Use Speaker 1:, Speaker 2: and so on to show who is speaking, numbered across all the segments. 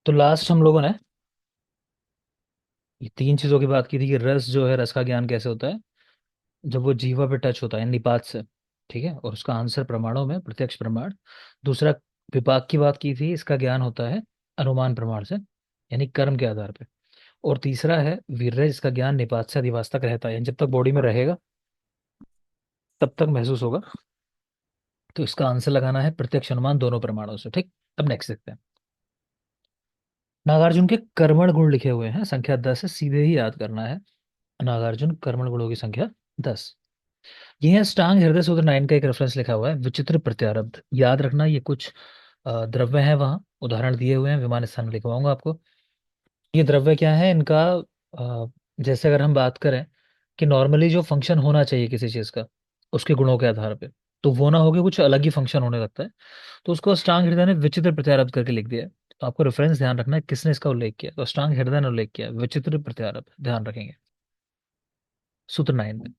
Speaker 1: तो लास्ट हम लोगों ने ये तीन चीजों की बात की थी कि रस जो है, रस का ज्ञान कैसे होता है जब वो जीवा पे टच होता है निपात से। ठीक है, और उसका आंसर प्रमाणों में प्रत्यक्ष प्रमाण। दूसरा, विपाक की बात की थी, इसका ज्ञान होता है अनुमान प्रमाण से, यानी कर्म के आधार पे। और तीसरा है वीर्य, जिसका ज्ञान निपात से अधिवास तक रहता है, यानी जब तक बॉडी में रहेगा तब तक महसूस होगा। तो इसका आंसर लगाना है प्रत्यक्ष अनुमान दोनों प्रमाणों से। ठीक, अब नेक्स्ट देखते हैं। नागार्जुन के कर्मण गुण लिखे हुए हैं, संख्या 10 है, सीधे ही याद करना है। नागार्जुन कर्मण गुणों की संख्या 10। ये है अष्टांग हृदय सूत्र 9 का एक रेफरेंस लिखा हुआ है, विचित्र प्रत्यारब्ध। याद रखना, ये कुछ द्रव्य हैं, वहाँ उदाहरण दिए हुए हैं, विमान स्थान में लिखवाऊंगा आपको। ये द्रव्य क्या है इनका? जैसे अगर हम बात करें कि नॉर्मली जो फंक्शन होना चाहिए किसी चीज़ का, उसके गुणों के आधार पे, तो वो ना होके कुछ अलग ही फंक्शन होने लगता है। तो उसको अष्टांग हृदय ने विचित्र प्रत्यारब्ध करके लिख दिया है। तो आपको रेफरेंस ध्यान रखना है किसने इसका उल्लेख किया। तो अष्टांग हृदय ने उल्लेख किया, विचित्र प्रत्यारब्ध ध्यान रखेंगे सूत्र 9 में।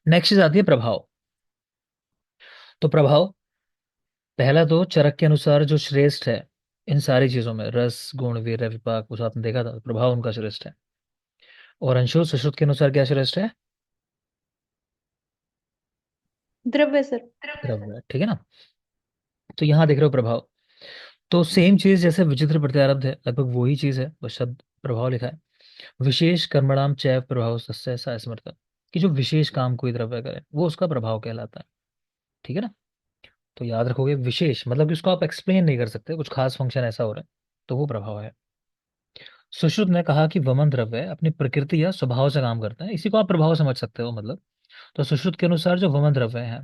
Speaker 1: नेक्स्ट चीज आती है प्रभाव। तो प्रभाव, पहला तो चरक के अनुसार जो श्रेष्ठ है इन सारी चीजों में, रस गुण वीर्य विपाक, उस आपने देखा था, प्रभाव उनका श्रेष्ठ है। और अंशुल सुश्रुत के अनुसार क्या श्रेष्ठ है?
Speaker 2: द्रव्य सर।
Speaker 1: द्रव्य, ठीक है ना। तो यहाँ देख रहे हो प्रभाव, तो सेम चीज जैसे विचित्र प्रत्यारब्ध है, लगभग वही चीज है, बस शब्द प्रभाव लिखा है। विशेष कर्मणाम चैव प्रभाव सस्य सा स्मृत, कि जो विशेष काम कोई द्रव्य करे वो उसका प्रभाव कहलाता है। ठीक है ना। तो याद रखोगे, विशेष मतलब कि उसको आप एक्सप्लेन नहीं कर सकते, कुछ खास फंक्शन ऐसा हो रहा है, तो वो प्रभाव है। सुश्रुत ने कहा कि वमन द्रव्य अपनी प्रकृति या स्वभाव से काम करता है, इसी को आप प्रभाव समझ सकते हो मतलब। तो सुश्रुत के अनुसार जो वमन द्रव्य है,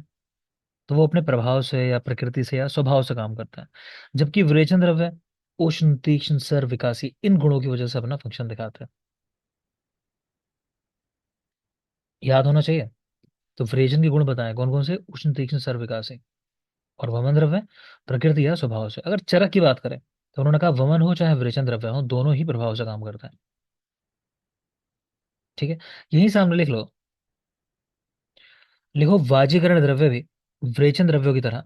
Speaker 1: तो वो अपने प्रभाव से या प्रकृति से या स्वभाव से काम करता है। जबकि विरेचन द्रव्य उष्ण तीक्ष्ण सर विकासी इन गुणों की वजह से अपना फंक्शन दिखाता है। याद होना चाहिए। तो विरेचन के गुण बताएं कौन कौन से, उष्ण तीक्ष्ण सर विकासी। और वमन द्रव्य प्रकृति या स्वभाव से। अगर चरक की बात करें तो उन्होंने कहा वमन हो चाहे विरेचन द्रव्य हो, दोनों ही प्रभाव से काम करता है। ठीक है, यही सामने लिख लो। लिखो वाजीकरण द्रव्य भी विरेचन द्रव्यों की तरह,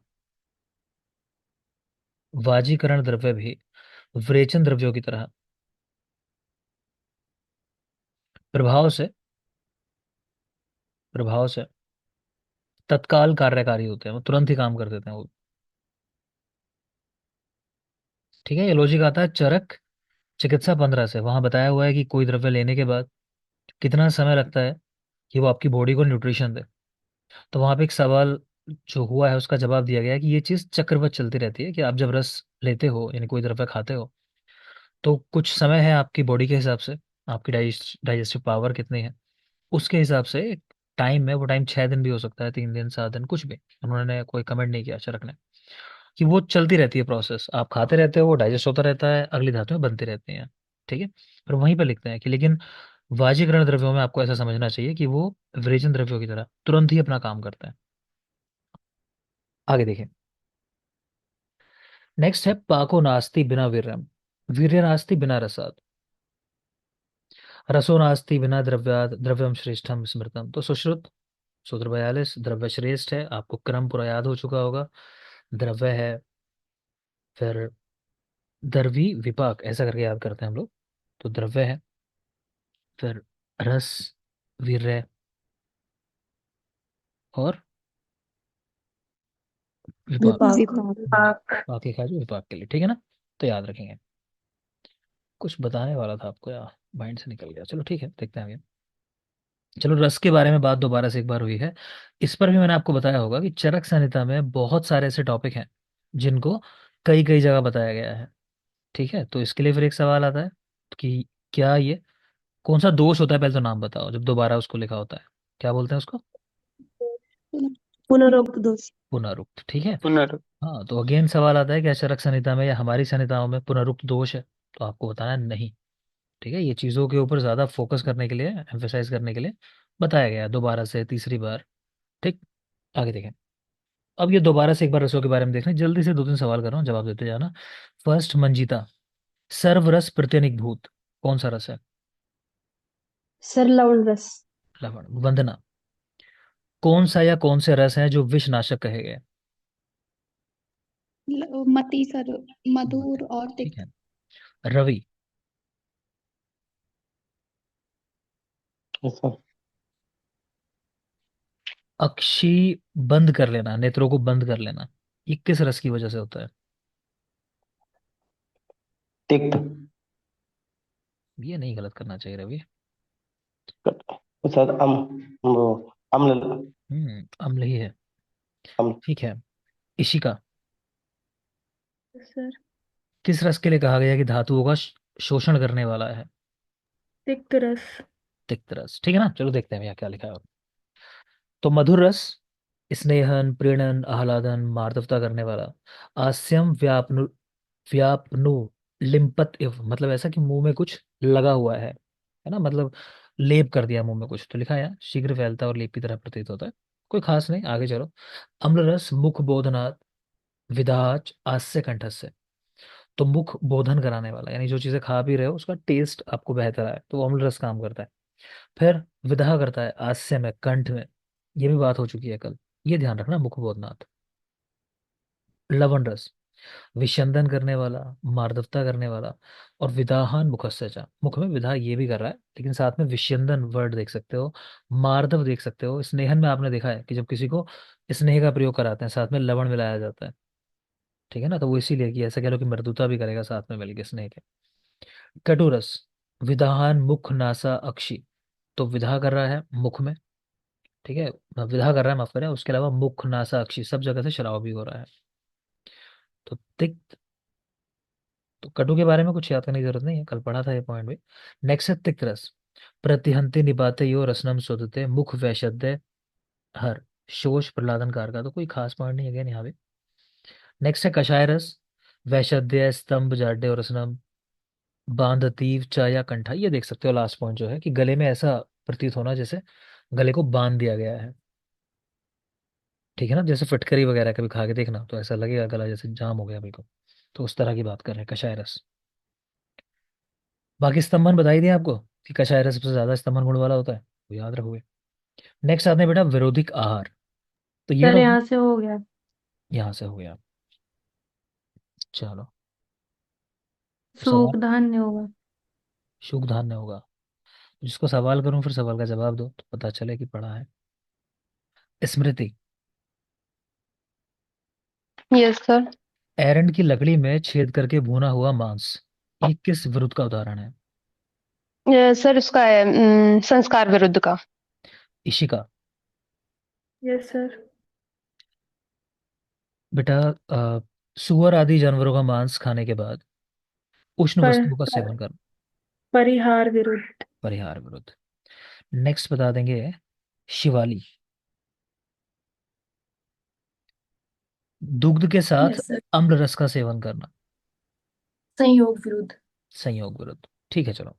Speaker 1: वाजीकरण द्रव्य भी विरेचन द्रव्यों की तरह प्रभाव से, प्रभाव से तत्काल कार्यकारी होते हैं, वो तुरंत ही काम कर देते हैं वो। ठीक है, ये लॉजिक आता है चरक चिकित्सा 15 से, वहां बताया हुआ है कि कोई द्रव्य लेने के बाद कितना समय लगता है कि वो आपकी बॉडी को न्यूट्रिशन दे। तो वहां पे एक सवाल जो हुआ है उसका जवाब दिया गया है कि ये चीज चक्रवत चलती रहती है, कि आप जब रस लेते हो यानी कोई द्रव्य खाते हो, तो कुछ समय है आपकी बॉडी के हिसाब से, आपकी डाइजेस्टिव पावर कितनी है उसके हिसाब से टाइम है, वो टाइम 6 दिन भी हो सकता है, 3 दिन 7 दिन कुछ भी। उन्होंने कोई कमेंट नहीं किया चरक ने, कि वो चलती रहती है प्रोसेस, आप खाते रहते हो, वो डाइजेस्ट होता रहता है, अगली धातुएं बनती रहती हैं। ठीक है, पर वहीं पर लिखते हैं कि लेकिन वाजीकरण द्रव्यों में आपको ऐसा समझना चाहिए कि वो विरेचन द्रव्यों की तरह तुरंत ही अपना काम करता है। आगे देखें। नेक्स्ट है पाको नास्ति बिना वीर्यम, वीर्य नास्ति बिना रसात, रसो नास्ति बिना द्रव्याद द्रव्यम श्रेष्ठम स्मृतम। तो सुश्रुत सूत्र 42, द्रव्य श्रेष्ठ है, आपको क्रम पूरा याद हो चुका होगा। द्रव्य है, फिर द्रवी विपाक ऐसा करके याद करते हैं हम लोग। तो द्रव्य है, फिर रस, वीर्य, और विपाक।
Speaker 2: विपाक।
Speaker 1: बाकी खा जो विपाक के लिए, ठीक है ना। तो याद रखेंगे। कुछ बताने वाला था आपको यार, माइंड से निकल गया, चलो ठीक है, देखते हैं आगे। चलो, रस के बारे में बात दोबारा से एक बार हुई है। इस पर भी मैंने आपको बताया होगा कि चरक संहिता में बहुत सारे ऐसे टॉपिक हैं जिनको कई कई जगह बताया गया है। ठीक है, तो इसके लिए फिर एक सवाल आता है कि क्या ये कौन सा दोष होता है, पहले तो नाम बताओ जब दोबारा उसको लिखा होता है, क्या बोलते हैं उसको?
Speaker 2: पुनरुक्त दोष।
Speaker 1: पुनरुक्त, ठीक है।
Speaker 2: पुनर।
Speaker 1: हाँ, तो अगेन सवाल आता है कि चरक संहिता में या हमारी संहिताओं में पुनरुक्त दोष है? तो आपको बताना है नहीं। ठीक है, ये चीज़ों के ऊपर ज़्यादा फोकस करने के लिए, एम्फेसाइज करने के लिए बताया गया है दोबारा से तीसरी बार। ठीक, आगे देखें। अब ये दोबारा से एक बार रसों के बारे में देखना, जल्दी से 2 3 सवाल कर रहा हूँ, जवाब देते जाना। फर्स्ट, मंजीता, सर्वरस प्रत्यनिक भूत, कौन सा रस है?
Speaker 2: सर लवण रस।
Speaker 1: लवण। वंदना, कौन सा या कौन से रस हैं जो विषनाशक कहे गए?
Speaker 2: मती सर।
Speaker 1: मत,
Speaker 2: मधुर और
Speaker 1: ठीक
Speaker 2: तिक्त।
Speaker 1: है। रवि।
Speaker 3: अच्छा।
Speaker 1: अक्षी, बंद कर लेना, नेत्रों को बंद कर लेना, ये किस रस की वजह से होता है?
Speaker 3: तिक्त।
Speaker 1: ये नहीं गलत करना चाहिए रवि।
Speaker 3: अच्छा, वो अम्ल।
Speaker 1: अम्ल ही है।
Speaker 3: अम्ल।
Speaker 1: ठीक है। इशिका,
Speaker 2: सर।
Speaker 1: किस रस के लिए कहा गया कि धातुओं का शोषण करने वाला है?
Speaker 2: तिक्त रस।
Speaker 1: तिक्त रस, ठीक है ना। चलो देखते हैं भैया क्या लिखा है। तो मधुर रस, स्नेहन, प्रीणन, आह्लादन, मार्दवता करने वाला। आस्यम व्यापनु, व्यापनु लिम्पत इव, मतलब ऐसा कि मुंह में कुछ लगा हुआ है ना, मतलब लेप कर दिया मुंह में कुछ, तो लिखा है यहाँ, शीघ्र फैलता और लेप की तरह प्रतीत होता है। कोई खास नहीं, आगे चलो। अम्ल रस, मुख बोधनात्, विधाच, आस्य कंठस्य। तो मुख बोधन कराने वाला, यानी जो चीजें खा पी रहे हो उसका टेस्ट आपको बेहतर आए, तो वो अम्ल रस काम करता है। फिर विदाह करता है हास्य में, कंठ में। ये भी बात हो चुकी है कल, ये ध्यान रखना, मुख बोधनाथ। लवण रस, विशंदन करने वाला, मार्दवता करने वाला। और विदाहान मुखस्सचा, मुख में विदा ये भी कर रहा है, लेकिन साथ में विशंदन वर्ड देख सकते हो, मार्दव देख सकते हो। स्नेहन में आपने देखा है कि जब किसी को स्नेह का प्रयोग कराते हैं साथ में लवण मिलाया जाता है, ठीक है ना, तो वो इसीलिए कि ऐसा कह लो कि मृदुता भी करेगा साथ में मिलके स्नेह के। कटुरस, विदाहान मुख नासा अक्षी। तो विधा कर रहा है मुख में, ठीक है, विधा कर रहा है, माफ करें, उसके अलावा मुख नासा अक्षी सब जगह से शराब भी हो रहा है। तो तिक्त, तो कटु के बारे में कुछ याद करने की जरूरत नहीं है, कल पढ़ा था ये पॉइंट भी। नेक्स्ट है तिक्त रस, प्रतिहंति निपाते यो रसनम शोधते, मुख वैशद्य हर, शोष प्रहलादन कार का, तो कोई खास पॉइंट नहीं है again यहाँ पे। नेक्स्ट है कषाय रस, वैशद्य स्तंभ जाड्य और रसनम, बांधतीव चाया कंठा। ये देख सकते हो लास्ट पॉइंट जो है कि गले में ऐसा प्रतीत होना जैसे गले को बांध दिया गया है, ठीक है ना, जैसे फिटकरी वगैरह कभी खा के देखना तो ऐसा लगेगा गला जैसे जाम हो गया बिल्कुल। तो उस तरह की बात कर रहे हैं कषाय रस। बाकी स्तंभन बताई दिया आपको कि कषाय रस सबसे ज्यादा स्तंभन गुण वाला होता है, तो याद रखोगे। नेक्स्ट आते हैं बेटा विरोधिक आहार। तो ये
Speaker 2: सर
Speaker 1: तो
Speaker 2: यहाँ से हो गया।
Speaker 1: यहाँ से हो गया। चलो, तो सवाल,
Speaker 2: सूख धान्य होगा।
Speaker 1: शुभ धान्य होगा। जिसको सवाल करूं फिर सवाल का जवाब दो तो पता चले कि पढ़ा है। स्मृति,
Speaker 4: यस सर।
Speaker 1: एरंड की लकड़ी में छेद करके भुना हुआ मांस, ये किस विरुद्ध का उदाहरण है?
Speaker 4: सर उसका है संस्कार विरुद्ध का।
Speaker 1: Ishika,
Speaker 2: yes sir.
Speaker 1: बेटा सुअर आदि जानवरों का मांस खाने के बाद उष्ण
Speaker 2: पर,
Speaker 1: वस्तुओं का सेवन करना,
Speaker 2: परिहार विरुद्ध।
Speaker 1: परिहार विरुद्ध। नेक्स्ट बता देंगे शिवाली, दुग्ध के साथ
Speaker 2: यस सर।
Speaker 1: अम्ल रस का सेवन करना,
Speaker 2: संयोग विरुद्ध।
Speaker 1: संयोग विरुद्ध। ठीक है चलो,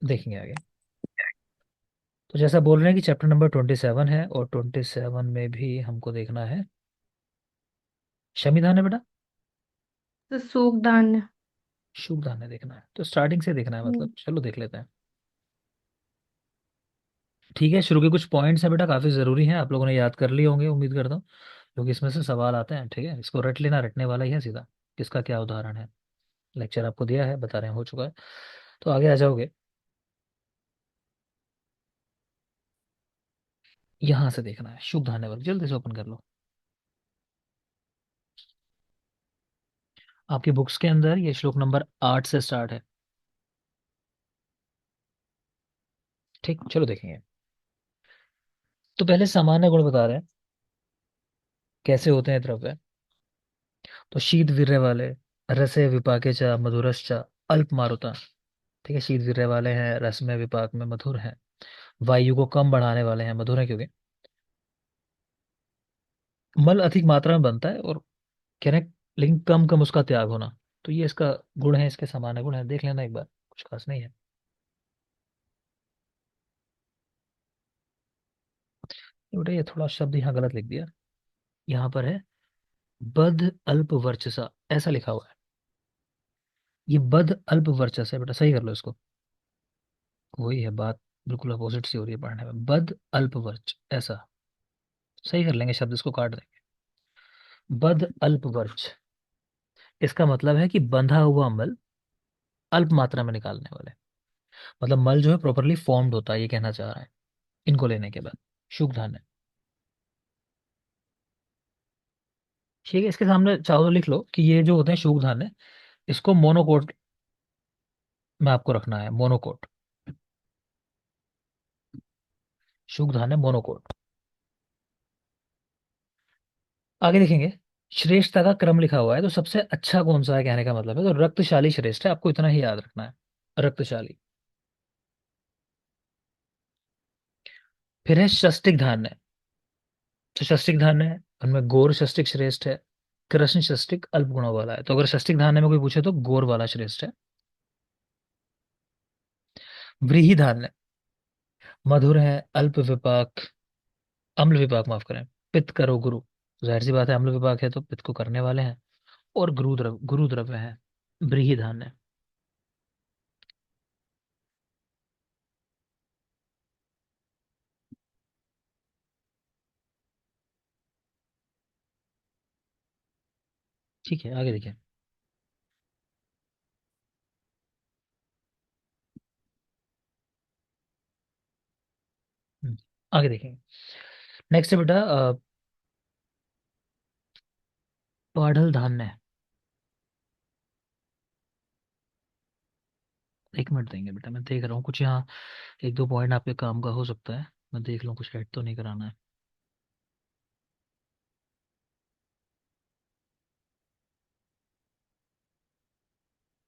Speaker 1: देखेंगे आगे। तो जैसा बोल रहे हैं कि चैप्टर नंबर 27 है, और 27 में भी हमको देखना है संविधान है बेटा,
Speaker 2: तो सूख धान्य।
Speaker 1: शुभ धान्य देखना है, तो स्टार्टिंग से देखना है, मतलब
Speaker 2: हम्म,
Speaker 1: चलो देख लेते हैं। ठीक है, शुरू के कुछ पॉइंट्स हैं बेटा, काफी जरूरी हैं, आप लोगों ने याद कर लिए होंगे उम्मीद करता हूँ, क्योंकि इसमें से सवाल आते हैं, ठीक है, इसको रट लेना, रटने वाला ही है सीधा, किसका क्या उदाहरण है। लेक्चर आपको दिया है, बता रहे हैं, हो चुका है, तो आगे आ जाओगे। यहां से देखना है शुभ धान्य वर्ग, जल्दी से ओपन कर लो। आपकी बुक्स के अंदर ये श्लोक नंबर 8 से स्टार्ट है। ठीक, चलो देखेंगे। तो पहले सामान्य गुण बता रहे हैं कैसे होते हैं द्रव्य। तो शीत वीर्य वाले, रसे विपाके च मधुरश्च, अल्प मारुता। ठीक है, शीत वीर्य वाले हैं, रस में विपाक में मधुर हैं, वायु को कम बढ़ाने वाले हैं, मधुर है क्योंकि मल अधिक मात्रा में बनता है, और कह रहे हैं लेकिन कम कम उसका त्याग होना। तो ये इसका गुण है, इसके सामान्य गुण है, देख लेना एक बार, कुछ खास नहीं है। बेटा ये थोड़ा शब्द यहाँ गलत लिख दिया, यहाँ पर है बद अल्प वर्चसा, ऐसा लिखा हुआ है, ये बद अल्प वर्चस है बेटा, सही कर लो इसको। वही है बात, बिल्कुल अपोजिट सी हो रही है पढ़ने में, बद अल्प वर्च ऐसा सही कर लेंगे शब्द, इसको काट देंगे, बद अल्प वर्च। इसका मतलब है कि बंधा हुआ मल अल्प मात्रा में निकालने वाले। मतलब मल जो है प्रॉपरली फॉर्म्ड होता है, ये कहना चाह रहा है इनको लेने के बाद। शुक धान्य। ठीक है, इसके सामने चाहो तो लिख लो कि ये जो होते हैं शुक धान्य, इसको मोनोकोट में आपको रखना है, मोनोकोट। शुक धान्य मोनोकोट। आगे देखेंगे, श्रेष्ठता का क्रम लिखा हुआ है, तो सबसे अच्छा कौन सा है कहने का मतलब है, तो रक्तशाली श्रेष्ठ है, आपको इतना ही याद रखना है, रक्तशाली। फिर है षष्टिक धान्य। तो षष्टिक धान्य है, उनमें गौर षष्टिक श्रेष्ठ है, कृष्ण षष्टिक अल्प गुणों वाला है। तो अगर षष्टिक धान्य में कोई पूछे तो गौर वाला श्रेष्ठ है। व्रीहि धान्य मधुर है, अल्प विपाक, अम्ल विपाक माफ करें, पित्त करो गुरु। जाहिर सी बात है, अम्ल विपाक है तो पित्त को करने वाले हैं। और गुरु द्रव्य है व्रीहि धान्य। ठीक है, आगे देखिए। हम्म, आगे देखेंगे। नेक्स्ट है बेटा पाढ़ल धान्य। एक मिनट देंगे बेटा, मैं देख रहा हूँ कुछ यहाँ एक दो पॉइंट आपके काम का हो सकता है, मैं देख लूँ कुछ ऐड तो नहीं कराना है।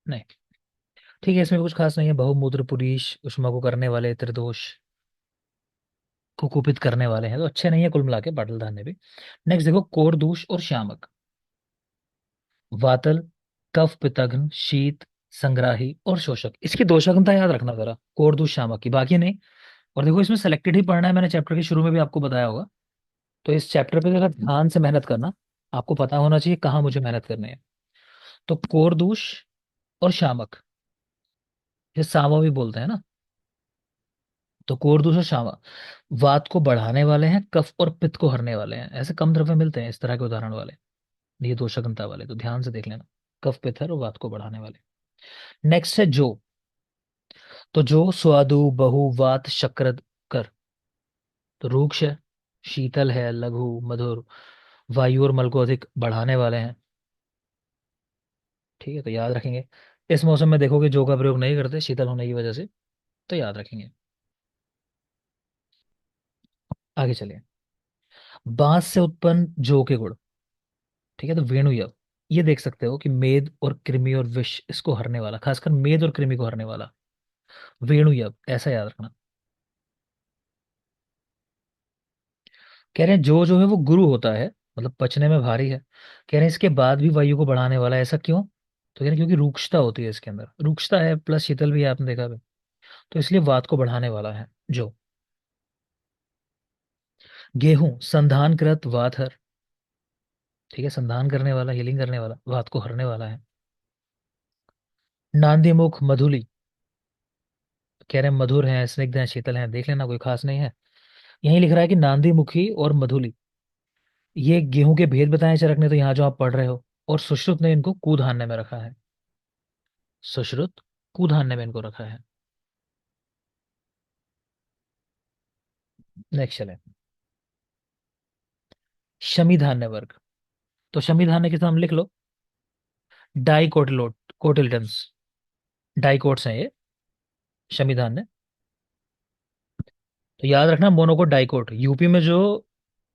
Speaker 1: नहीं, ठीक है, इसमें कुछ खास नहीं है। बहुमूत्र पुरीश, उष्मा को करने वाले, त्रिदोष को कुपित करने वाले हैं, तो अच्छे नहीं है कुल मिला के पाटल धान्य भी। नेक्स्ट देखो, कोरदूष और शामक। वातल, कफ पितघ्न, शीत, संग्राही और शोषक। इसकी दोषाग्नता याद रखना जरा, कोरदूष शामक की, बाकी नहीं। और देखो इसमें सेलेक्टेड ही पढ़ना है, मैंने चैप्टर के शुरू में भी आपको बताया होगा। तो इस चैप्टर पे जरा ध्यान से मेहनत करना, आपको पता होना चाहिए कहाँ मुझे मेहनत करनी है। तो कोरदूष और शामक, ये सावा भी बोलते हैं ना, तो कोरदूष और शामा वात को बढ़ाने वाले हैं, कफ और पित्त को हरने वाले हैं। ऐसे कम द्रव्य मिलते हैं इस तरह के उदाहरण वाले, ये दोषाग्नता वाले, तो ध्यान से देख लेना। कफ पित्त हर और वात को बढ़ाने वाले। नेक्स्ट है जो। तो जो स्वादु बहु वात शक्रद कर। तो रूक्ष है, शीतल है, लघु, मधुर, वायु और मल को अधिक बढ़ाने वाले हैं। ठीक है, तो याद रखेंगे। इस मौसम में देखोगे जो का प्रयोग नहीं करते शीतल होने की वजह से, तो याद रखेंगे। आगे चलिए। बांस से उत्पन्न जौ के गुण। ठीक है, तो वेणु यव, ये देख सकते हो कि मेद और कृमि और विष इसको हरने वाला, खासकर मेद और कृमि को हरने वाला वेणु यव, ऐसा याद रखना। कह रहे हैं जो है वो गुरु होता है, मतलब पचने में भारी है। कह रहे हैं इसके बाद भी वायु को बढ़ाने वाला है, ऐसा क्यों? तो कह रहे हैं क्योंकि रूक्षता होती है इसके अंदर, रूक्षता है प्लस शीतल भी है, आपने देखा भी, तो इसलिए वात को बढ़ाने वाला है जो। गेहूं संधानकृत वातहर। ठीक है, संधान करने वाला, हीलिंग करने वाला, वात को हरने वाला है। नांदीमुख मधुली, कह रहे हैं मधुर है, स्निग्ध है, शीतल है, देख लेना कोई खास नहीं है। यही लिख रहा है कि नांदी मुखी और मधुली, ये गेहूं के भेद बताए चरक ने, तो यहाँ जो आप पढ़ रहे हो। और सुश्रुत ने इनको कुधान्य में रखा है, सुश्रुत कुधान्य में इनको रखा है। नेक्स्ट चले, शमी धान्य वर्ग। तो शमी धान्य के नाम लिख लो, डाइकोटिलोट कोटिल्टन्स, डाइकोट्स हैं ये शमी धान्य। तो याद रखना मोनोकोट डाइकोट, यूपी में जो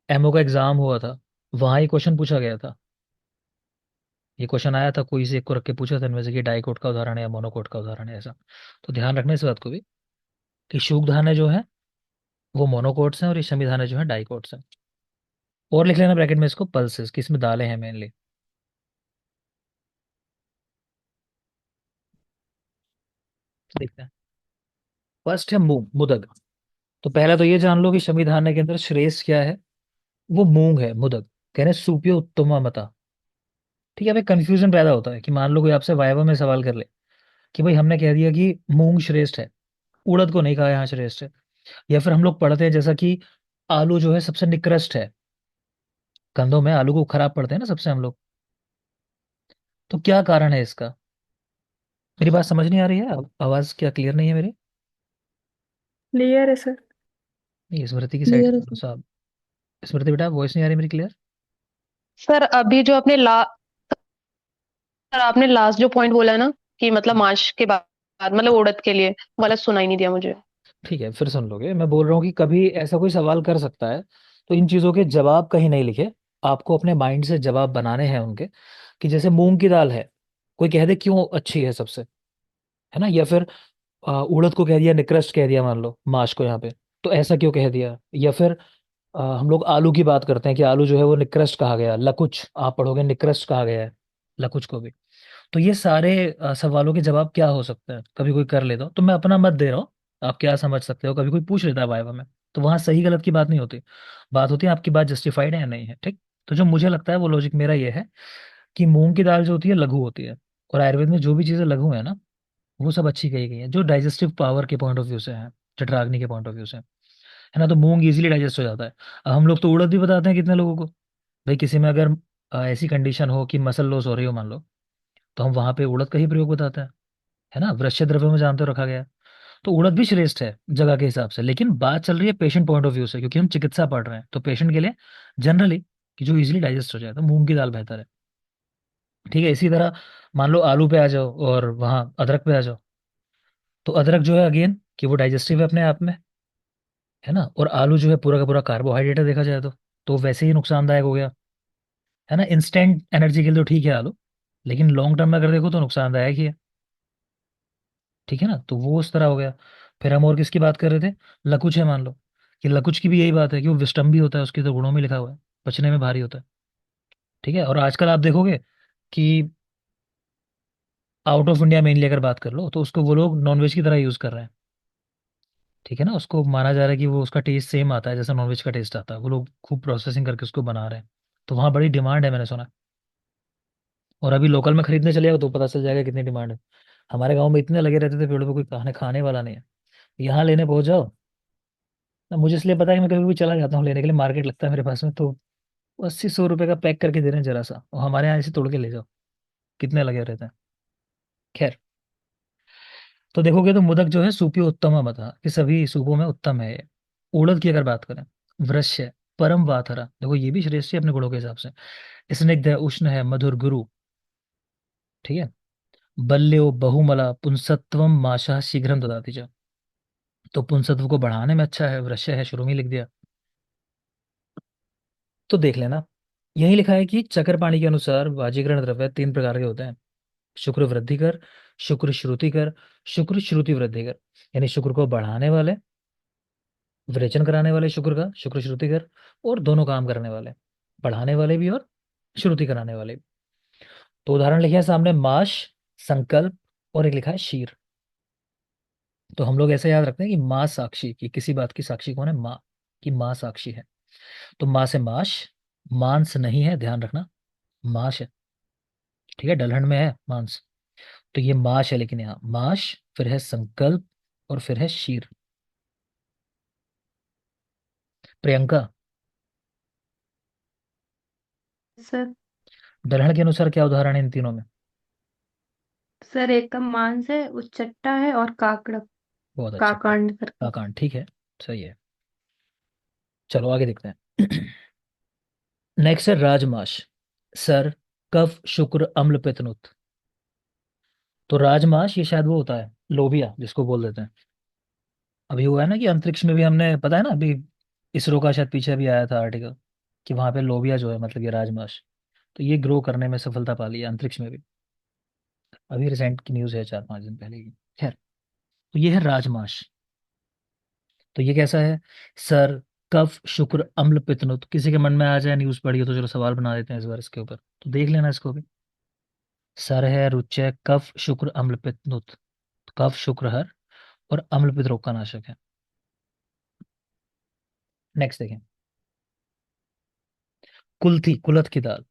Speaker 1: एमओ का एग्जाम हुआ था, वहां ये क्वेश्चन पूछा गया था। ये क्वेश्चन आया था, कोई से एक को रख के पूछा था इनमें से कि डाइकोट का उदाहरण है या मोनोकोट का उदाहरण है, ऐसा। तो ध्यान रखना इस बात को भी, कि शुक धान्य जो है वो मोनोकोट्स हैं, और ये शमी धान्य जो है डाइकोट्स हैं। और लिख लेना ब्रैकेट में इसको पल्सेस, कि इसमें दालें हैं मेनली। देखते हैं। फर्स्ट है मूंग मुदग। तो पहला तो ये जान लो कि शमी धान्य के अंदर श्रेष्ठ क्या है, वो मूंग है, मुदग। कह रहे सुप्यो उत्तमा मता। ठीक है, भाई कंफ्यूजन पैदा होता है कि मान लो कोई आपसे वाइवा में सवाल कर ले कि भाई हमने कह दिया कि मूंग श्रेष्ठ है, उड़द को नहीं कहा यहाँ श्रेष्ठ है। या फिर हम लोग पढ़ते हैं जैसा कि आलू जो है सबसे निकृष्ट है, कंधों में आलू को खराब पढ़ते हैं ना सबसे हम लोग। तो क्या कारण है इसका? मेरी बात समझ नहीं आ रही है? आवाज क्या क्लियर नहीं है मेरी?
Speaker 2: क्लियर है सर।
Speaker 1: नहीं, स्मृति की साइड
Speaker 2: क्लियर
Speaker 1: से
Speaker 2: है
Speaker 1: बोलो
Speaker 2: सर।
Speaker 1: साहब। स्मृति बेटा, वॉइस नहीं आ रही मेरी क्लियर?
Speaker 4: सर अभी जो सर आपने लास्ट जो पॉइंट बोला है ना, कि मतलब मार्च के बाद मतलब उड़द के लिए, वाला सुनाई नहीं दिया मुझे।
Speaker 1: ठीक है, फिर सुन लोगे। मैं बोल रहा हूँ कि कभी ऐसा कोई सवाल कर सकता है, तो इन चीजों के जवाब कहीं नहीं लिखे। आपको अपने माइंड से जवाब बनाने हैं उनके। कि जैसे मूंग की दाल है, कोई कह दे क्यों अच्छी है सबसे, है ना? या फिर उड़द को कह दिया निकृष्ट कह दिया, मान लो माश को यहाँ पे, तो ऐसा क्यों कह दिया? या फिर हम लोग आलू की बात करते हैं कि आलू जो है वो निकृष्ट कहा गया, लकुच आप पढ़ोगे निकृष्ट कहा गया है लकुच को भी। तो ये सारे सवालों के जवाब क्या हो सकते हैं, कभी कोई कर लेता हो, तो मैं अपना मत दे रहा हूँ। आप क्या समझ सकते हो, कभी कोई पूछ लेता है वाइवा में, तो वहां सही गलत की बात नहीं होती। बात होती है आपकी बात जस्टिफाइड है या नहीं है, ठीक? तो जो मुझे लगता है वो लॉजिक मेरा ये है कि मूंग की दाल जो होती है लघु होती है। और आयुर्वेद में जो भी चीजें लघु है ना, वो सब अच्छी कही गई है, जो डाइजेस्टिव पावर के पॉइंट ऑफ व्यू से है, जठराग्नि के पॉइंट ऑफ व्यू से, है ना? तो मूंग इजीली डाइजेस्ट हो जाता है। अब हम लोग तो उड़द भी बताते हैं कितने लोगों को। भाई किसी में अगर ऐसी कंडीशन हो कि मसल लॉस हो रही हो मान लो, तो हम वहां पे उड़द का ही प्रयोग बताते हैं, है ना? वृक्ष द्रव्य में जानते हो रखा गया है। तो उड़द भी श्रेष्ठ है जगह के हिसाब से, लेकिन बात चल रही है पेशेंट पॉइंट ऑफ व्यू से, क्योंकि हम चिकित्सा पढ़ रहे हैं, तो पेशेंट के लिए जनरली कि जो इजीली डाइजेस्ट हो जाए तो मूंग की दाल बेहतर है। ठीक है, इसी तरह मान लो आलू पे आ जाओ और वहाँ अदरक पे आ जाओ। तो अदरक जो है अगेन कि वो डाइजेस्टिव है अपने आप में, है ना? और आलू जो है पूरा का पूरा कार्बोहाइड्रेट है देखा जाए तो वैसे ही नुकसानदायक हो गया, है ना? इंस्टेंट एनर्जी के लिए तो ठीक है आलू, लेकिन लॉन्ग टर्म में अगर देखो तो नुकसानदायक ही है। ठीक है ना? तो वो उस तरह हो गया। फिर हम और किसकी बात कर रहे थे? लकुच है मान लो, कि लकुच की भी यही बात है कि वो विषम भी होता है, उसके तो गुणों में लिखा हुआ है, पचने में भारी होता है। ठीक है, और आजकल आप देखोगे कि आउट ऑफ इंडिया मेनली अगर बात कर लो तो उसको वो लोग नॉनवेज की तरह यूज कर रहे हैं। ठीक है ना? उसको माना जा रहा है कि वो उसका टेस्ट सेम आता है जैसा नॉनवेज का टेस्ट आता है, वो लोग खूब प्रोसेसिंग करके उसको बना रहे हैं। तो वहाँ बड़ी डिमांड है मैंने सुना। और अभी लोकल में खरीदने चले जाओ तो पता चल जाएगा कितनी डिमांड है। हमारे गांव में इतने लगे रहते थे पेड़ों पे, कोई खाने खाने वाला नहीं है। यहाँ लेने पहुंच जाओ ना, मुझे इसलिए पता है कि मैं कभी भी चला जाता हूँ लेने के लिए, मार्केट लगता है मेरे पास में, तो 80-100 रुपए का पैक करके दे रहे हैं जरा सा, और हमारे यहाँ ऐसे तोड़ के ले जाओ, कितने लगे रहते हैं। खैर, तो देखोगे तो मोदक जो है सूपी उत्तम बता कि सभी सूपों में उत्तम है ये। उड़द की अगर बात करें, वृक्ष है, परम वाथरा, देखो ये भी श्रेष्ठ है अपने गुणों के हिसाब से। स्निग्ध है, उष्ण है, मधुर गुरु। ठीक है। बल्यो बहुमला पुंसत्वम माशा शीघ्रम ददाति च। तो पुंसत्व को बढ़ाने में अच्छा है, वृक्ष है, शुरू में ही लिख दिया। तो देख लेना, यही लिखा है कि चक्रपाणी के अनुसार वाजीकरण द्रव्य 3 प्रकार के होते हैं। शुक्र वृद्धिकर, शुक्र श्रुतिकर, शुक्र श्रुति वृद्धिकर। यानी शुक्र को बढ़ाने वाले, विरेचन कराने वाले शुक्र का, शुक्र श्रुतिकर, और दोनों काम करने वाले, बढ़ाने वाले भी और श्रुति कराने वाले भी। तो उदाहरण लिखे हैं सामने, माश, संकल्प, और एक लिखा है शीर। तो हम लोग ऐसे याद रखते हैं कि माँ साक्षी की, किसी बात की साक्षी कौन है? माँ, की माँ साक्षी है। तो माँ से माश, मांस नहीं है, ध्यान रखना, माश है। ठीक है, डलहन में है मांस। तो ये माश है, लेकिन यहाँ माश, फिर है संकल्प, और फिर है शीर। प्रियंका,
Speaker 2: सर।
Speaker 1: दलहन के अनुसार क्या उदाहरण है इन तीनों में?
Speaker 2: सर एक का मांस है, उच्चट्टा है और काकड़,
Speaker 1: बहुत अच्छा।
Speaker 2: काकांड करके।
Speaker 1: काकांड, ठीक है, सही है। चलो आगे देखते हैं। नेक्स्ट है राजमाश। सर, कफ शुक्र अम्ल पित्तनुत। तो राजमाश ये शायद वो होता है लोबिया जिसको बोल देते हैं। अभी हुआ है ना कि अंतरिक्ष में भी, हमने पता है ना अभी, इसरो का शायद पीछे भी आया था आर्टिकल, कि वहां पे लोबिया जो है मतलब ये राजमाश, तो ये ग्रो करने में सफलता पा ली है अंतरिक्ष में भी। अभी रिसेंट की न्यूज़ है 4-5 दिन पहले की। खैर, तो ये है राजमाश। तो ये कैसा है? सर, कफ शुक्र अम्ल पित्तनुत। किसी के मन में आ जाए न्यूज़ पढ़ी हो तो चलो सवाल बना देते हैं इस बार इसके ऊपर, तो देख लेना इसको भी। सर है, रुच्य, कफ शुक्र अम्ल पित्तनुत। कफ शुक्र हर, और अम्ल पित्त रोग का नाशक है। नेक्स्ट देखें, कुल्थी, कुलथ की दाल।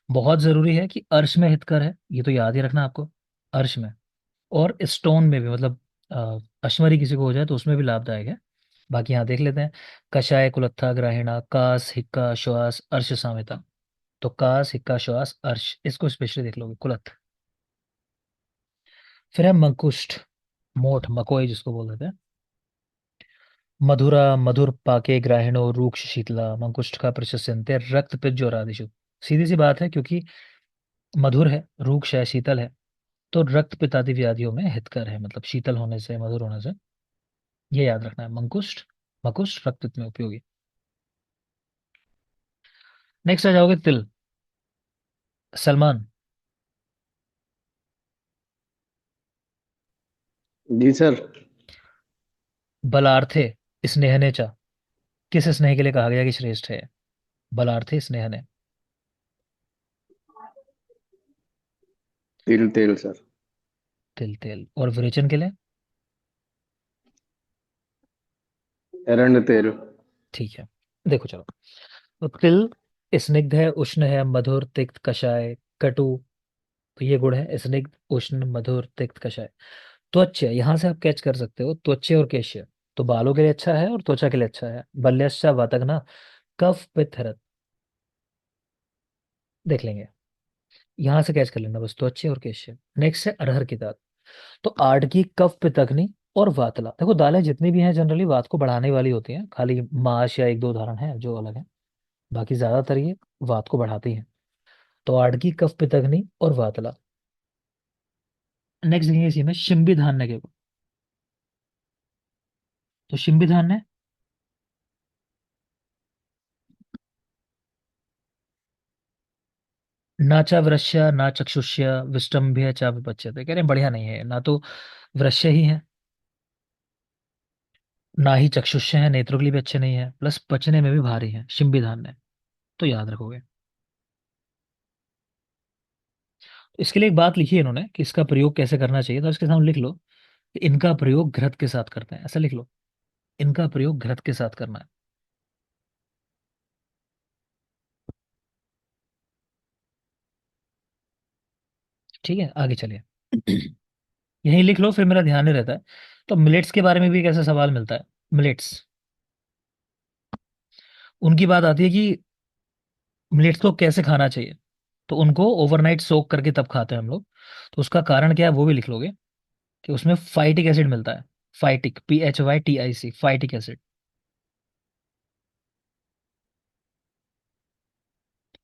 Speaker 1: बहुत जरूरी है कि अर्श में हितकर है, ये तो याद ही रखना आपको। अर्श में, और स्टोन में भी, मतलब अश्वरी किसी को हो जाए तो उसमें भी लाभदायक है। बाकी यहाँ देख लेते हैं, कषाय कुलत्था ग्राहिणा कास हिक्का श्वास अर्श सामिता। तो कास हिक्का श्वास अर्श, इसको स्पेशली देख लोगे, कुलथ। फिर है मंकुष्ठ, मोठ, मकोई जिसको बोल देते हैं। मधुरा, मधुर पाके ग्राहिणो रूक्ष शीतला, मंकुष्ठ का प्रशस्यन्ते रक्त पिज्जोरादिषु। सीधी सी बात है, क्योंकि मधुर है, रूक्ष है, शीतल है, तो रक्त पित्तादि व्याधियों में हितकर है, मतलब शीतल होने से, मधुर होने से। ये याद रखना है, मंकुष्ठ, मकुष्ठ रक्त पित्त में उपयोगी। नेक्स्ट आ जाओगे तिल, सलमान।
Speaker 5: जी सर।
Speaker 1: बलार्थे स्नेहने चा, किस स्नेह के लिए कहा गया कि श्रेष्ठ है? बलार्थे स्नेहने।
Speaker 5: तिल तेल सर।
Speaker 1: तिल तेल। और विरेचन के लिए?
Speaker 5: एरंड तेल।
Speaker 1: ठीक है, देखो चलो। तो तिल स्निग्ध है, उष्ण है, मधुर, तिक्त, कषाय, कटु। तो ये गुण है, स्निग्ध, उष्ण, मधुर, तिक्त, कषाय। त्वच, यहाँ से आप कैच कर सकते हो, त्वचे और केश्य। तो बालों के लिए अच्छा है और त्वचा के लिए अच्छा है। बल्यश्चा वातग्ना, कफ पित्त हरत। देख लेंगे, यहाँ से कैच कर लेना बस, त्वचे और केश्य। नेक्स्ट है अरहर की दाल। तो आड़की, कफ पित्त अग्नि और वातला। देखो दालें जितनी भी हैं जनरली वात को बढ़ाने वाली होती हैं, खाली माश या एक दो उदाहरण हैं जो अलग हैं, बाकी ज्यादातर ये वात को बढ़ाती हैं। तो आड़की, कफ पित्त अग्नि और वातला। नेक्स्ट देखेंगे इसी में शिंबी धान्य के गुण। तो शिंबी धान्य, ना चा वृश्य, ना चक्षुष्य, विष्टम्भ्य चा विपच्यते। कह रहे हैं बढ़िया नहीं है, ना तो वृश्य ही है, ना ही चक्षुष्य है, नेत्रों के लिए भी अच्छे नहीं है, प्लस पचने में भी भारी है, शिंबी धान्य। तो याद रखोगे। इसके लिए एक बात लिखी है इन्होंने कि इसका प्रयोग कैसे करना चाहिए, तो इसके सामने लिख लो कि इनका प्रयोग घृत के साथ करते हैं, ऐसा लिख लो, इनका प्रयोग घृत के साथ करना है। ठीक है, आगे चलिए। यही लिख लो, फिर मेरा ध्यान नहीं रहता है। तो मिलेट्स के बारे में भी एक ऐसा सवाल मिलता है, मिलेट्स। उनकी बात आती है कि मिलेट्स को कैसे खाना चाहिए। तो उनको ओवरनाइट सोक करके तब खाते हैं हम लोग। तो उसका कारण क्या है वो भी लिख लोगे, कि उसमें फाइटिक एसिड मिलता है। Phytic, PHYTIC, phytic acid.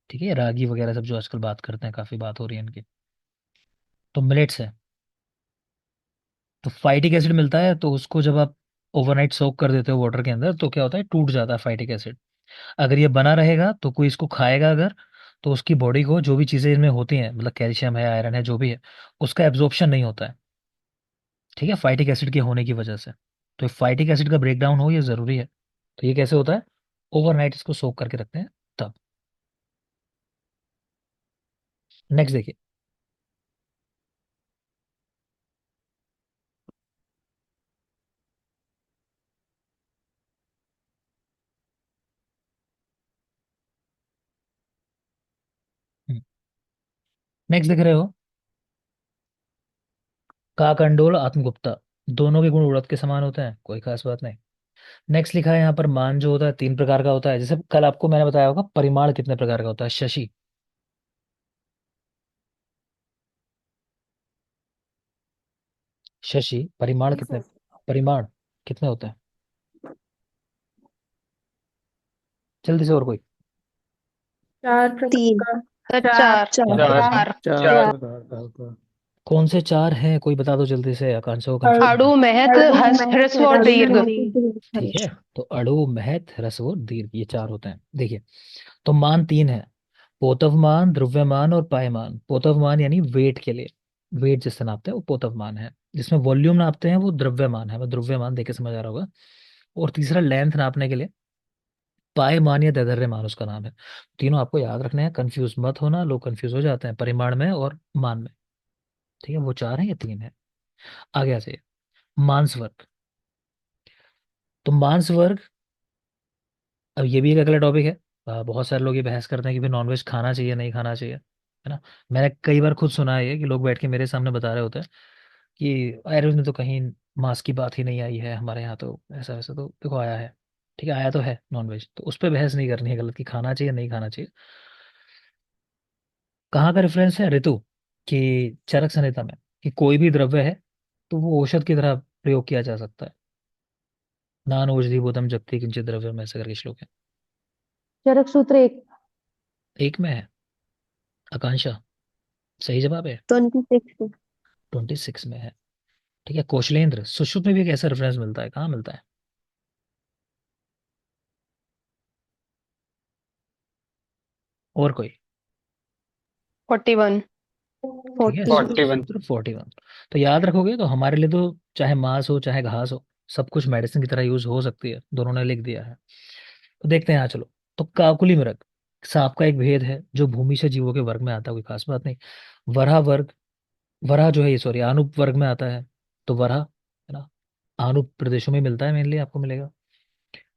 Speaker 1: ठीक है, रागी वगैरह सब जो आजकल बात करते हैं, काफी बात हो रही है इनकी। तो मिलेट्स है, तो फाइटिक एसिड मिलता है, तो उसको जब आप ओवरनाइट सोक कर देते हो वाटर के अंदर, तो क्या होता है, टूट जाता है फाइटिक एसिड। अगर ये बना रहेगा तो कोई इसको खाएगा अगर, तो उसकी बॉडी को जो भी चीजें इनमें होती हैं, मतलब कैल्शियम है, आयरन है, जो भी है, उसका एब्जॉर्प्शन नहीं होता है। ठीक है, फाइटिक एसिड के होने की वजह से। तो फाइटिक एसिड का ब्रेकडाउन हो ये जरूरी है। तो ये कैसे होता है, ओवरनाइट इसको सोक करके रखते हैं तब। नेक्स्ट देखिए। नेक्स्ट देख रहे हो, काकंडोल, आत्मगुप्ता। दोनों के गुण उड़द के समान होते हैं, कोई खास बात नहीं। नेक्स्ट लिखा है यहाँ पर, मान जो होता है 3 प्रकार का होता है, जैसे कल आपको मैंने बताया होगा परिमाण कितने प्रकार का होता है। शशि, शशि परिमाण
Speaker 2: जी
Speaker 1: कितने,
Speaker 2: सर।
Speaker 1: परिमाण कितने होते हैं? जल्दी से, और कोई?
Speaker 2: चार प्रकार
Speaker 6: तीन।
Speaker 2: का।
Speaker 4: सर
Speaker 2: चार।
Speaker 4: चार।
Speaker 1: चार
Speaker 5: चार।
Speaker 1: प्रकार।
Speaker 4: चार।
Speaker 5: चार
Speaker 2: चार।
Speaker 5: प्रकार का होता है।
Speaker 1: कौन से चार हैं, कोई बता दो जल्दी से, आकांक्षा को
Speaker 2: अड़ु,
Speaker 1: कंफ्यूज
Speaker 4: आड़ू,
Speaker 1: है।
Speaker 4: महत, ह्रस्व और दीर्घ।
Speaker 1: ठीक है, तो अड़ु, महत, ह्रस्व और दीर्घ, ये चार होते हैं। देखिए, तो मान 3 है, पोतवमान, द्रव्यमान और पायमान। पोतवमान यानी वेट के लिए, वेट जिससे नापते हैं वो पोतवमान है। जिसमें वॉल्यूम नापते हैं वो द्रव्यमान है, वो द्रव्यमान देखे समझ आ रहा होगा। और तीसरा लेंथ नापने के लिए पायमान या दैर्घ्यमान उसका नाम है। तीनों आपको याद रखने हैं, कंफ्यूज मत होना, लोग कंफ्यूज हो जाते हैं परिमाण में और मान में। ठीक है, वो 4 है, ये 3 है। आगे आ जाइए, मांस वर्ग। तो मांस वर्ग, अब ये भी एक अगला टॉपिक है। बहुत सारे लोग ये बहस करते हैं कि भाई नॉनवेज खाना चाहिए नहीं खाना चाहिए, है ना। मैंने कई बार खुद सुना है ये, कि लोग बैठ के मेरे सामने बता रहे होते हैं कि आयुर्वेद में तो कहीं मांस की बात ही नहीं आई है, हमारे यहाँ तो ऐसा वैसा। तो देखो आया है, ठीक है, आया तो है नॉनवेज, तो उस पर बहस नहीं करनी है गलत, कि खाना चाहिए नहीं खाना चाहिए। कहाँ का रेफरेंस है, ऋतु की चरक संहिता में। कि कोई भी द्रव्य है तो वो औषध की तरह प्रयोग किया जा सकता है। नान औषधि बोधम जगति किंचित द्रव्य में, ऐसा करके श्लोक है।
Speaker 2: चरक सूत्र एक।
Speaker 1: एक में है। आकांक्षा सही जवाब है।
Speaker 2: 26।
Speaker 1: 26 में है। ठीक है, कौशलेंद्र, सुश्रुत में भी एक ऐसा रेफरेंस मिलता है, कहाँ मिलता है? और कोई?
Speaker 4: 41।
Speaker 1: ठीक है,
Speaker 2: 40।
Speaker 5: 41।
Speaker 1: सूत्र 41। तो याद रखोगे तो हमारे लिए तो चाहे मांस हो चाहे घास हो, सब कुछ मेडिसिन की तरह यूज हो सकती है, दोनों ने लिख दिया है। तो देखते हैं यहाँ, चलो। तो काकुली मृग सांप का एक भेद है जो भूमि से जीवों के वर्ग में आता है, कोई खास बात नहीं। वराह वर्ग, वराह जो है ये, सॉरी, आनुप वर्ग में आता है। तो वराह है ना, आनुप प्रदेशों में मिलता है, मेनली आपको मिलेगा।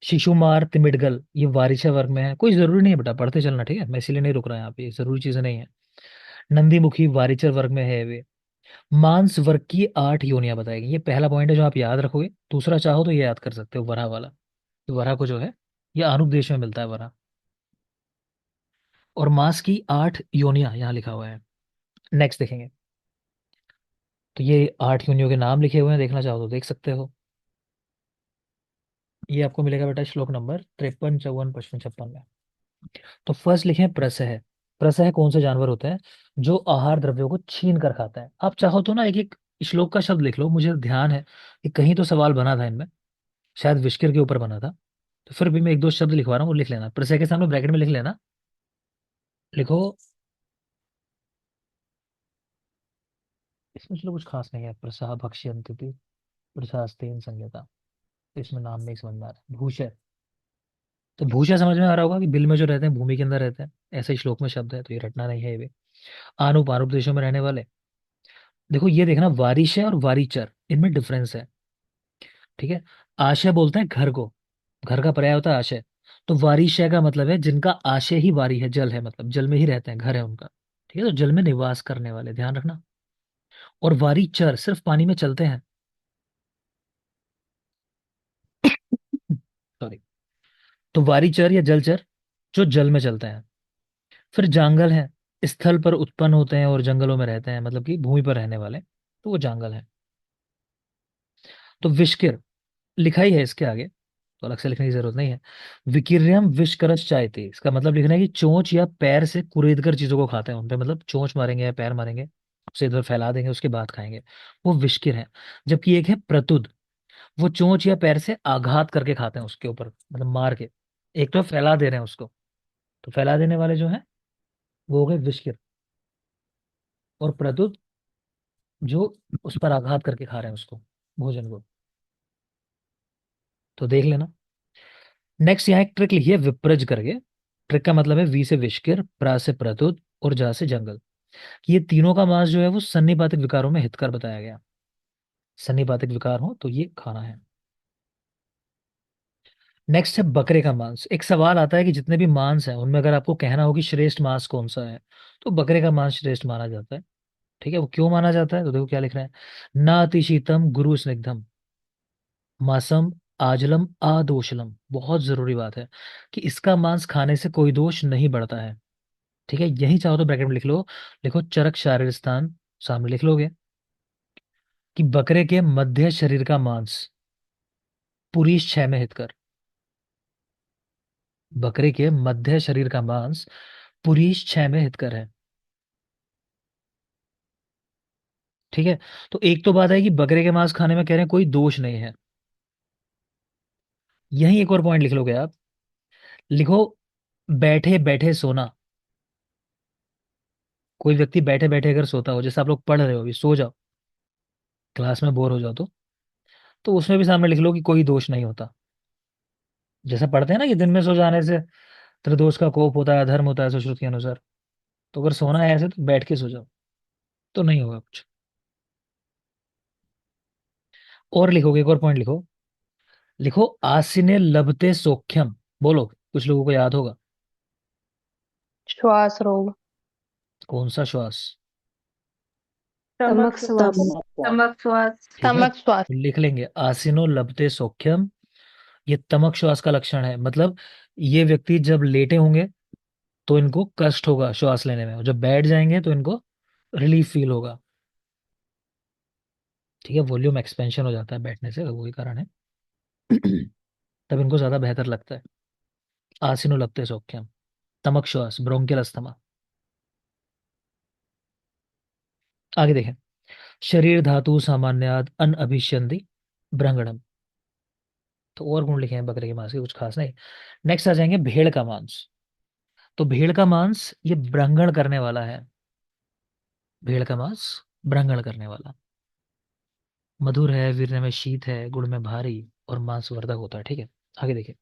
Speaker 1: शिशुमार तिमिडगल ये वारिशा वर्ग में है, कोई जरूरी नहीं है बेटा, पढ़ते चलना, ठीक है, मैं इसीलिए नहीं रुक रहा यहाँ पे, ये जरूरी चीजें नहीं है। नंदीमुखी वारिचर वर्ग में है वे। मांस वर्ग की 8 योनियां बताई गई, ये पहला पॉइंट है जो आप याद रखोगे। दूसरा चाहो तो ये याद कर सकते हो, वराह वाला। तो वराह को जो है, ये आनुप देश में मिलता है वराह। और मांस की 8 योनियां यहाँ लिखा हुआ है। नेक्स्ट देखेंगे। तो ये 8 योनियों के नाम लिखे हुए हैं, देखना चाहो तो देख सकते हो। ये आपको मिलेगा बेटा श्लोक नंबर 53, 54, 55, 56 में। तो फर्स्ट लिखे हैं प्रसह। प्रसह कौन से जानवर होते हैं जो आहार द्रव्यों को छीन कर खाता है? आप चाहो तो ना एक एक श्लोक का शब्द लिख लो, मुझे ध्यान है कि कहीं तो सवाल बना था इनमें, शायद विष्किर के ऊपर बना था। तो फिर भी मैं एक दो शब्द लिखवा रहा हूँ, वो लिख लेना, प्रसय के सामने ब्रैकेट में लिख लेना। लिखो। इसमें चलो कुछ खास नहीं है, प्रसाह भक्ष्यन्ति प्रशास्तेन संज्ञता, तो इसमें नाम नहीं समझ में आ रहा। भूषय, तो भूषय समझ में आ रहा होगा कि बिल में जो रहते हैं, भूमि के अंदर रहते हैं, ऐसे ही श्लोक में शब्द है, तो ये रटना नहीं है ये भी। आनुप, आनुप देशों में रहने वाले। देखो ये देखना, वारिशय और वारीचर, इनमें डिफरेंस है। ठीक है। आशय बोलते हैं घर को, घर का पर्याय होता है आशय। तो वारीशय का मतलब है जिनका आशय ही वारी है, जल है, मतलब जल में ही रहते हैं, घर है उनका। ठीक है, तो जल में निवास करने वाले, ध्यान रखना। और वारीचर सिर्फ पानी में चलते हैं। सॉरी। तो वारीचर या जलचर जो जल में चलते हैं। फिर जांगल है, स्थल पर उत्पन्न होते हैं और जंगलों में रहते हैं, मतलब कि भूमि पर रहने वाले, तो वो जांगल है। तो विष्किर लिखा ही है इसके आगे, तो अलग से लिखने की जरूरत नहीं है। विकिर्यम विषकरस चायते, इसका मतलब लिखना है कि चोंच या पैर से कुरेद कर चीजों को खाते हैं, उनपे मतलब चोंच मारेंगे या पैर मारेंगे, उसे इधर फैला देंगे, उसके बाद खाएंगे, वो विष्किर है। जबकि एक है प्रतुद, वो चोंच या पैर से आघात करके खाते हैं उसके ऊपर, मतलब मार के। एक तो फैला दे रहे हैं उसको, तो फैला देने वाले जो है वो हो गए विष्किर। और प्रतुद जो उस पर आघात करके खा रहे हैं उसको, भोजन को। तो देख लेना। नेक्स्ट यहाँ एक ट्रिक लिखी है विप्रज करके। ट्रिक का मतलब है वी से विष्किर, प्रा से प्रतुद और जा से जंगल। ये तीनों का मांस जो है वो सन्निपातिक विकारों में हितकर बताया गया। सन्निपातिक विकार हो तो ये खाना है। नेक्स्ट है बकरे का मांस। एक सवाल आता है कि जितने भी मांस हैं उनमें अगर आपको कहना हो कि श्रेष्ठ मांस कौन सा है, तो बकरे का मांस श्रेष्ठ माना जाता है। ठीक है, वो क्यों माना जाता है? तो देखो क्या लिख रहे हैं, ना अतिशीतम गुरु स्निग्धम मासम आजलम आदोषलम। बहुत जरूरी बात है कि इसका मांस खाने से कोई दोष नहीं बढ़ता है। ठीक है, यही चाहो तो ब्रैकेट में लिख लो। लिखो चरक शारीर स्थान, सामने लिख लोगे कि बकरे के मध्य शरीर का मांस पुरीश क्षय में हितकर। बकरे के मध्य शरीर का मांस पुरीश क्षय में हितकर है। ठीक है। तो एक तो बात है कि बकरे के मांस खाने में कह रहे हैं कोई दोष नहीं है। यही एक और पॉइंट लिख लोगे आप। लिखो बैठे बैठे सोना। कोई व्यक्ति बैठे बैठे अगर सोता हो, जैसे आप लोग पढ़ रहे हो, अभी सो जाओ, क्लास में बोर हो जाओ, तो उसमें भी सामने लिख लो कि कोई दोष नहीं होता। जैसा पढ़ते हैं ना कि दिन में सो जाने से त्रिदोष का कोप होता है, अधर्म होता है सुश्रुत के अनुसार। तो अगर सोना है ऐसे तो बैठ के सो जाओ, तो नहीं होगा कुछ। और लिखोगे, एक और पॉइंट लिखो। लिखो आसिने लभते सौख्यम। बोलो, कुछ लोगों को याद होगा।
Speaker 4: श्वास रोग।
Speaker 1: कौन सा श्वास?
Speaker 2: स्टमक श्वास। स्टमक श्वास।
Speaker 1: ठीक है,
Speaker 4: स्टमक श्वास।
Speaker 1: तो लिख लेंगे आसिनो लभते सौख्यम। ये तमक श्वास का लक्षण है, मतलब ये व्यक्ति जब लेटे होंगे तो इनको कष्ट होगा श्वास लेने में, और जब बैठ जाएंगे तो इनको रिलीफ फील होगा। ठीक है, वॉल्यूम एक्सपेंशन हो जाता है बैठने से, वही कारण है। तब इनको ज्यादा बेहतर लगता है। आसीनो लगते सौख्यम। तमक श्वास ब्रोंकियल अस्थमा। आगे देखें। शरीर धातु सामान्याद अन अभिष्यंदी ब्रंगणम। तो और गुण लिखे हैं बकरे के मांस के, कुछ खास नहीं। नेक्स्ट आ जाएंगे भेड़ का मांस। तो भेड़ का मांस ये ब्रंगण करने वाला है। भेड़ का मांस ब्रंगण करने वाला, मधुर है, वीर्य में शीत है, गुण में भारी और मांसवर्धक होता है। ठीक है, आगे देखिए।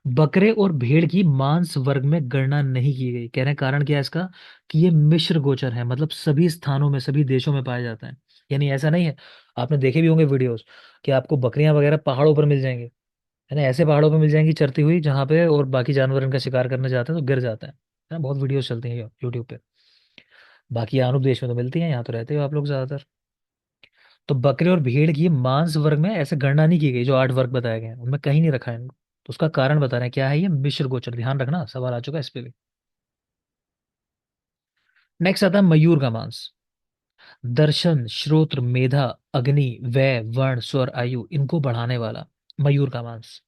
Speaker 1: बकरे और भेड़ की मांस वर्ग में गणना नहीं की गई। कह रहे हैं कारण क्या है इसका, कि ये मिश्र गोचर है, मतलब सभी स्थानों में सभी देशों में पाए जाते हैं। यानी ऐसा नहीं है, आपने देखे भी होंगे वीडियोस कि आपको बकरियां वगैरह पहाड़ों पर मिल जाएंगी, है ना, ऐसे पहाड़ों पर मिल जाएंगी चरती हुई जहाँ पे और बाकी जानवर इनका शिकार करने जाते हैं तो गिर जाते हैं, है ना, बहुत वीडियोस चलती हैं यूट्यूब पे। बाकी अनुप देश में तो मिलती हैं, यहाँ तो रहते हो आप लोग ज्यादातर। तो बकरे और भेड़ की मांस वर्ग में ऐसे गणना नहीं की गई, जो 8 वर्ग बताए गए हैं उनमें कहीं नहीं रखा है इनको। तो उसका कारण बता रहे हैं, क्या है ये मिश्र गोचर, ध्यान रखना, सवाल आ चुका है इस पे भी। नेक्स्ट आता है मयूर का मांस। दर्शन, श्रोत्र, मेधा, अग्नि, वय, वर्ण, स्वर, आयु, इनको बढ़ाने वाला मयूर का मांस।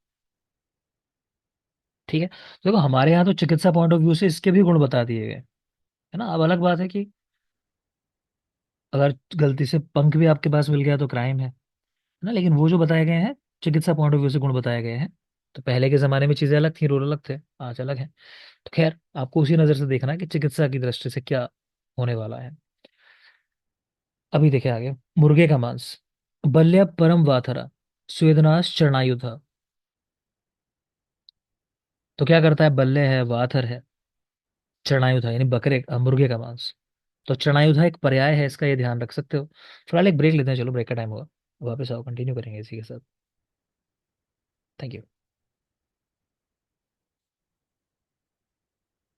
Speaker 1: ठीक है, तो देखो हमारे यहाँ तो चिकित्सा पॉइंट ऑफ व्यू से इसके भी गुण बता दिए गए, है ना। अब अलग बात है कि अगर गलती से पंख भी आपके पास मिल गया तो क्राइम है ना, लेकिन वो जो बताए गए हैं चिकित्सा पॉइंट ऑफ व्यू से गुण बताए गए हैं। तो पहले के जमाने में चीजें अलग थी, रोल अलग थे, आज अलग है। तो खैर आपको उसी नजर से देखना है कि चिकित्सा की दृष्टि से क्या होने वाला है। अभी देखे आगे। मुर्गे का मांस। बल्य परम वाथरा, स्वेदनाश चरणायुध। तो क्या करता है, बल्ले है, वाथर है, चरणायुध यानी बकरे मुर्गे का मांस। तो चरणायुध एक पर्याय है इसका, ये ध्यान रख सकते हो। फिलहाल एक ब्रेक लेते हैं, चलो ब्रेक का टाइम होगा, वापस आओ कंटिन्यू करेंगे इसी के साथ। Thank you.